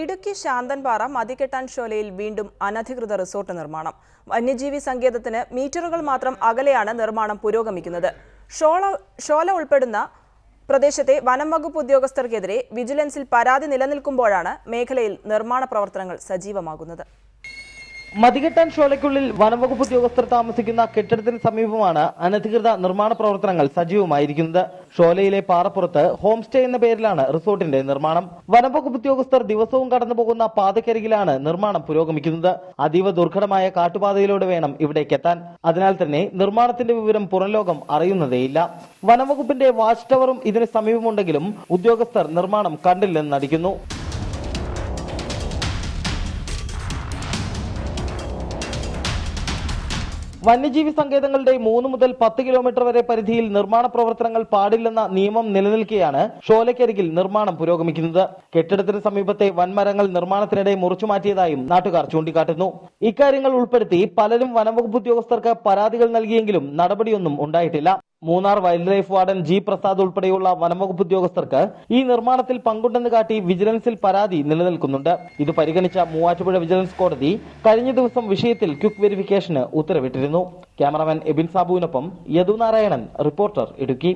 ഇടുക്കി ശാന്തൻപാറ മതികെട്ടാൻ ഷോലയിൽ വീണ്ടും അനധികൃത റിസോർട്ട് നിർമ്മാണം. വന്യജീവി സങ്കേതത്തിന് മീറ്ററുകൾ മാത്രം അകലെയാണ് നിർമ്മാണം പുരോഗമിക്കുന്നത്. ഷോല ഉൾപ്പെടുന്ന പ്രദേശത്തെ വനം വകുപ്പ് ഉദ്യോഗസ്ഥർക്കെതിരെ വിജിലൻസിൽ പരാതി നിലനിൽക്കുമ്പോഴാണ് മേഖലയിൽ നിർമ്മാണ പ്രവർത്തനങ്ങൾ സജീവമാകുന്നത്. മതികെട്ടാൻ ഷോലയ്ക്കുള്ളിൽ വനംവകുപ്പ് ഉദ്യോഗസ്ഥർ താമസിക്കുന്ന കെട്ടിടത്തിന് സമീപമാണ് അനധികൃത നിർമ്മാണ പ്രവർത്തനങ്ങൾ സജീവമായിരിക്കുന്നത്. ഷോലയിലെ പാറപ്പുറത്ത് ഹോം സ്റ്റേ എന്ന പേരിലാണ് റിസോർട്ടിന്റെ നിർമ്മാണം. വനംവകുപ്പ് ഉദ്യോഗസ്ഥർ ദിവസവും കടന്നുപോകുന്ന പാതക്കരികിലാണ് നിർമ്മാണം പുരോഗമിക്കുന്നത്. അതീവ ദുർഘടമായ കാട്ടുപാതയിലൂടെ വേണം ഇവിടേക്ക് എത്താൻ. അതിനാൽ തന്നെ നിർമ്മാണത്തിന്റെ വിവരം പുറംലോകം അറിയുന്നതേയില്ല. വനംവകുപ്പിന്റെ വാച്ച് ടവറും ഇതിന് സമീപമുണ്ടെങ്കിലും ഉദ്യോഗസ്ഥർ നിർമ്മാണം കണ്ടില്ലെന്ന് നടിക്കുന്നു. വന്യജീവി സങ്കേതങ്ങളുടെ 3 മുതൽ 10 കിലോമീറ്റർ വരെ പരിധിയിൽ നിർമ്മാണ പ്രവർത്തനങ്ങൾ പാടില്ലെന്ന നിയമം നിലനിൽക്കെയാണ് ഷോലയ്ക്കരികിൽ നിർമ്മാണം പുരോഗമിക്കുന്നത്. കെട്ടിടത്തിന് സമീപത്തെ വൻമരങ്ങൾ നിർമ്മാണത്തിനിടെ മുറിച്ചുമാറ്റിയതായും നാട്ടുകാർ ചൂണ്ടിക്കാട്ടുന്നു. ഇക്കാര്യങ്ങൾ ഉൾപ്പെടുത്തി പലരും വനംവകുപ്പ് ഉദ്യോഗസ്ഥർക്ക് പരാതികൾ നൽകിയെങ്കിലും നടപടിയൊന്നും ഉണ്ടായിട്ടില്ല. Munnar wild life warden G Prasad ഉൾപ്പെടെയുള്ള വനംവകുപ്പ് ഉദ്യോഗസ്ഥർക്ക് ഈ നിർമ്മാണത്തിൽ പങ്കുണ്ടെന്ന് കാട്ടി വിജിലൻസിൽ പരാതി നിലനിൽക്കുന്നുണ്ട്. ഇത് പരിഗണിച്ച മൂവാറ്റുപുഴ വിജിലൻസ് കോടതി കഴിഞ്ഞ ദിവസം വിഷയത്തിൽ ക്വിക്ക് വെരിഫിക്കേഷന് ഉത്തരവിട്ടിരുന്നു. ക്യാമറാമാൻ എബിൻ സാബുവിനൊപ്പം യദു നാരായണൻ, റിപ്പോർട്ടർ, ഇടുക്കി.